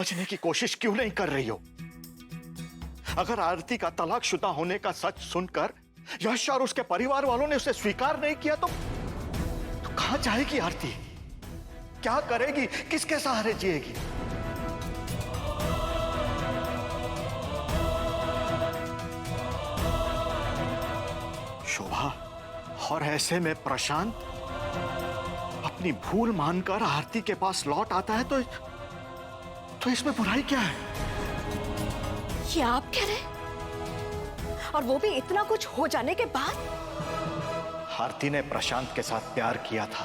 समझने की कोशिश क्यों नहीं कर रही हो? अगर आरती का तलाकशुदा होने का सच सुनकर यश और उसके परिवार वालों ने उसे स्वीकार नहीं किया तो कहां जाएगी आरती? क्या करेगी? किसके सहारे जिएगी? शोभा, और ऐसे में प्रशांत अपनी भूल मानकर आरती के पास लौट आता है तो इसमें बुराई क्या है? ये आप कह रहे हैं? और वो भी इतना कुछ हो जाने के बाद? आरती ने प्रशांत के साथ प्यार किया था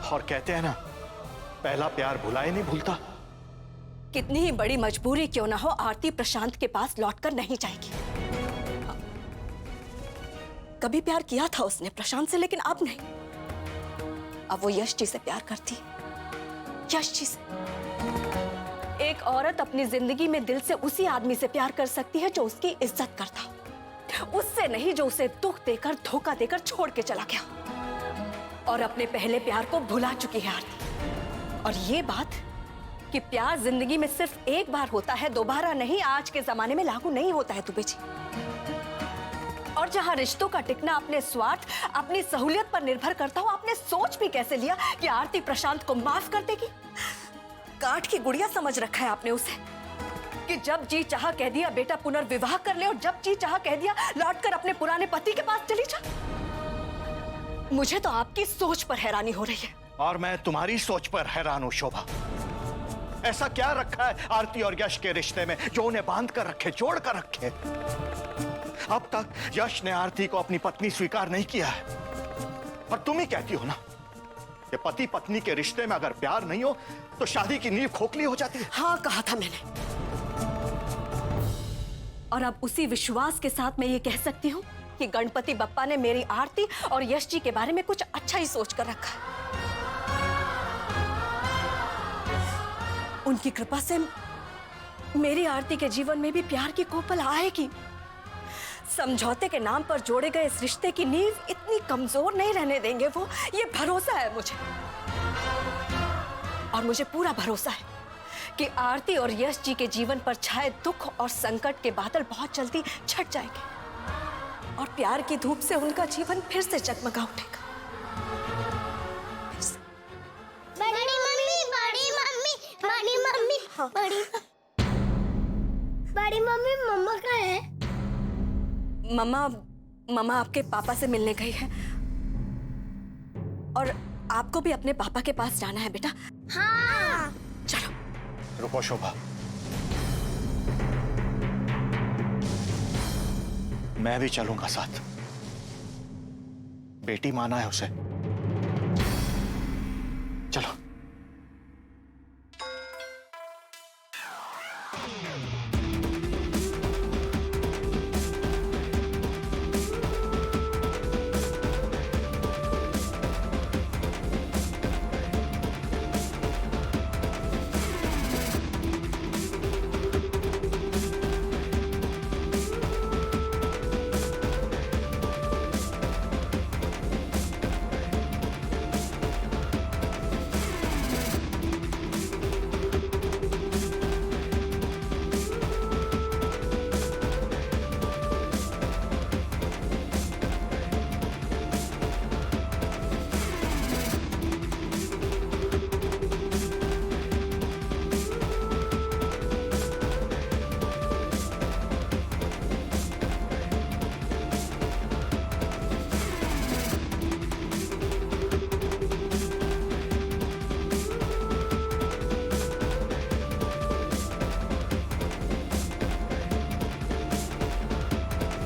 और कहते हैं ना, पहला प्यार भुलाए नहीं भूलता। कितनी ही बड़ी मजबूरी क्यों ना हो, आरती प्रशांत के पास लौटकर नहीं जाएगी। कभी प्यार किया था उसने प्रशांत से, लेकिन अब नहीं। अब वो यश जी से प्यार करती है। यश जी से। एक औरत अपनी जिंदगी में दिल से उसी आदमी से प्यार कर सकती है जो उसकी इज्जत करता हो, उससे नहीं जो उसे दुख देकर, धोखा देकर छोड़ के चला गया और अपने पहले प्यार को भुला चुकी है आरती। और ये बात कि प्यार जिंदगी में सिर्फ एक बार होता है, दोबारा नहीं, आज के जमाने में लागू नहीं होता है दुबे जी। और जहां रिश्तों का टिकना अपने स्वार्थ, अपनी सहूलियत पर निर्भर करता हो, आपने सोच भी कैसे लिया कि आरती प्रशांत को माफ कर देगी? काठ की गुड़िया समझ रखा है आपने उसे कि जब जी चाहा कह दिया बेटा पुनर्विवाह कर ले और जब जी चाहा कह दिया लौटकर अपने पुराने पति के पास चली जा। मुझे तो आपकी सोच पर हैरानी हो रही है। और मैं तुम्हारी सोच पर हैरान हूं शोभा। ऐसा क्या रखा है आरती और यश के रिश्ते में जो उन्हें बांध कर रखे, जोड़ कर रखे? अब तक यश ने आरती को अपनी पत्नी स्वीकार नहीं किया है, पर तुम ही कहती हो ना कि पति पत्नी के रिश्ते में अगर प्यार नहीं हो तो शादी की नींव खोखली हो जाती है। हाँ, कहा था मैंने। और अब उसी विश्वास के साथ मैं ये कह सकती हूँ कि गणपति बप्पा ने मेरी आरती और यश जी के बारे में कुछ अच्छा ही सोच कर रखा है। उनकी कृपा से मेरी आरती के जीवन में भी प्यार की कोपल आएगी। समझौते के नाम पर जोड़े गए इस रिश्ते की नींव इतनी कमजोर नहीं रहने देंगे वो, ये भरोसा है मुझे। और मुझे पूरा भरोसा है कि आरती और यश जी के जीवन पर छाए दुख और संकट के बादल बहुत जल्दी छट जाएंगे और प्यार की धूप से उनका जीवन फिर से जगमगा उठेगा। बड़ी मम्मी, बड़ी मम्मी, बड़ी मम्मी, हाँ। बड़ी मम्मी, मम्मा कहाँ है? मम्मा आपके पापा से मिलने गई है और आपको भी अपने पापा के पास जाना है बेटा। हाँ। चलो। रुको शोभा, मैं भी चलूंगा साथ। बेटी माना है उसे। चलो।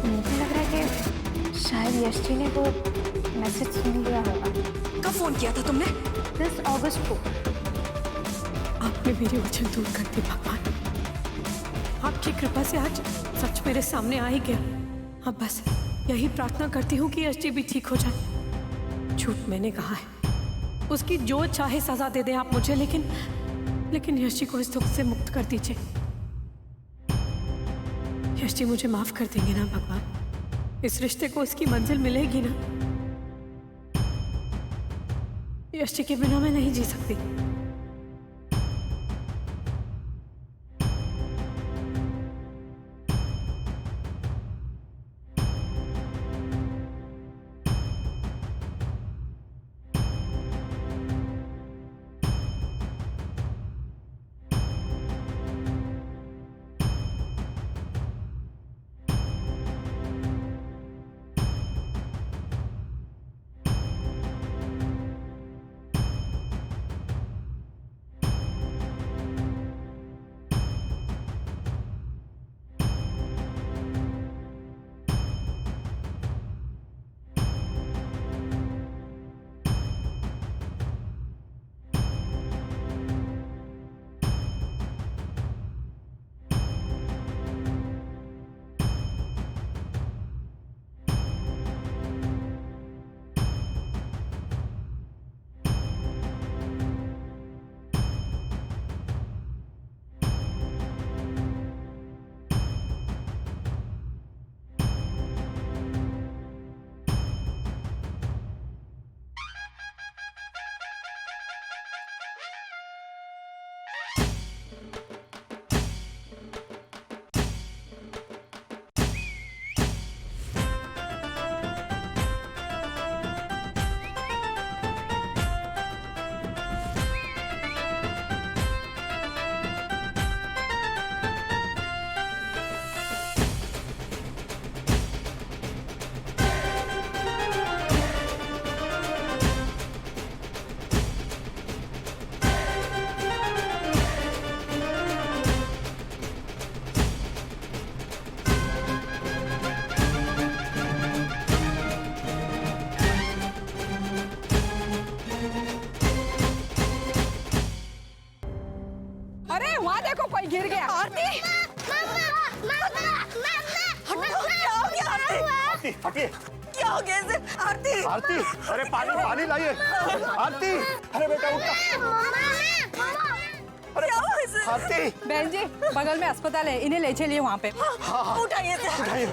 मुझे लग रहा है कि शायद यश जी ने वो मैसेज सुन लिया होगा। कब फोन किया था तुमने? 10 अगस्त को। आपने मेरी उलझन दूर कर दी भगवान। आपकी कृपा से आज सच मेरे सामने आ ही गया। अब बस यही प्रार्थना करती हूँ कि यश जी भी ठीक हो जाए। झूठ मैंने कहा है, उसकी जो चाहे सजा दे दें आप मुझे, लेकिन यश जी को इस दुख से मुक्त कर दीजिए। यश जी मुझे माफ कर देंगे ना भगवान? इस रिश्ते को इसकी मंजिल मिलेगी ना? यश जी के बिना मैं नहीं जी सकती। अरे वहाँ देखो कोई गिर गया। आरती आरती हटिए। क्या हो गया इसे? आरती आरती अरे पानी लाइए। आरती अरे बेटा अरे आरती। बहन जी बगल में अस्पताल है, इन्हें ले चलिए वहाँ पे। उठाइए उठाइए।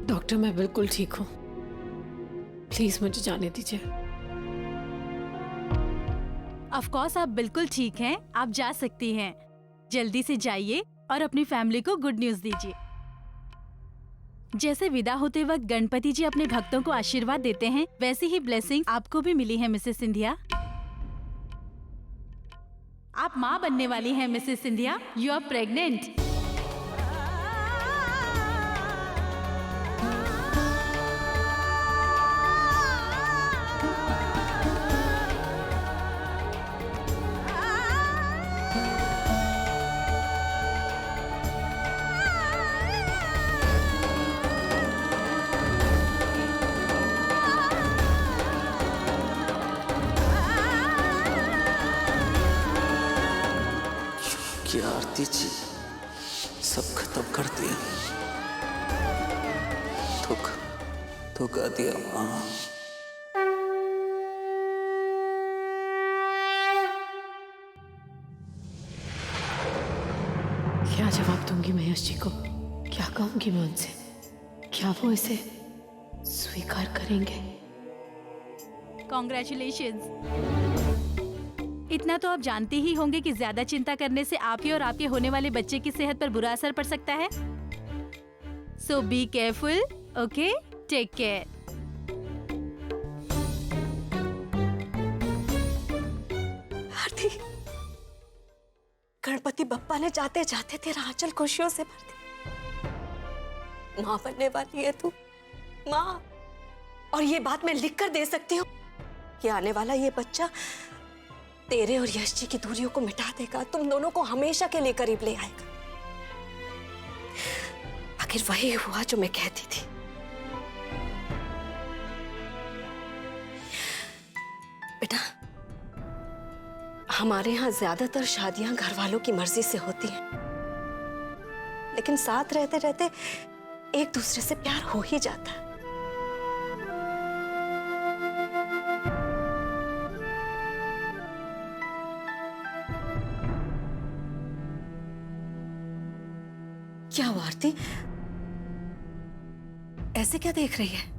डॉक्टर मैं बिल्कुल ठीक हूँ, प्लीज मुझे जाने दीजिए। ऑफ कोर्स आप बिल्कुल ठीक हैं, आप जा सकती हैं। जल्दी से जाइए और अपनी फैमिली को गुड न्यूज दीजिए। जैसे विदा होते वक्त गणपति जी अपने भक्तों को आशीर्वाद देते हैं, वैसी ही ब्लेसिंग आपको भी मिली है मिसेस सिंधिया। आप माँ बनने वाली हैं Mrs Scindia, you are pregnant. कि आरती जी सब खत्म कर दिया, धोखा दिया माँ। क्या जवाब दूंगी मैं यश जी को? क्या कहूंगी मैं उनसे? क्या वो इसे स्वीकार करेंगे? कॉन्ग्रेचुलेशंस। इतना तो आप जानते ही होंगे कि ज्यादा चिंता करने से आपके और आपके होने वाले बच्चे की सेहत पर बुरा असर पड़ सकता है। So be careful, okay? Take care. Aarti, Ganpati Bappa ने जाते जाते तेरा आंचल खुशियों से भर दिया। माँ बनने वाली है तू, माँ। और ये बात मैं लिख कर दे सकती हूँ कि आने वाला ये बच्चा तेरे और यश जी की दूरियों को मिटा देगा, तुम दोनों को हमेशा के लिए करीब ले आएगा। आखिर वही हुआ जो मैं कहती थी। बेटा, हमारे यहाँ ज्यादातर शादियां घर वालों की मर्जी से होती हैं, लेकिन साथ रहते रहते एक दूसरे से प्यार हो ही जाता है। क्या हुआ आरती, ऐसे क्या देख रही है?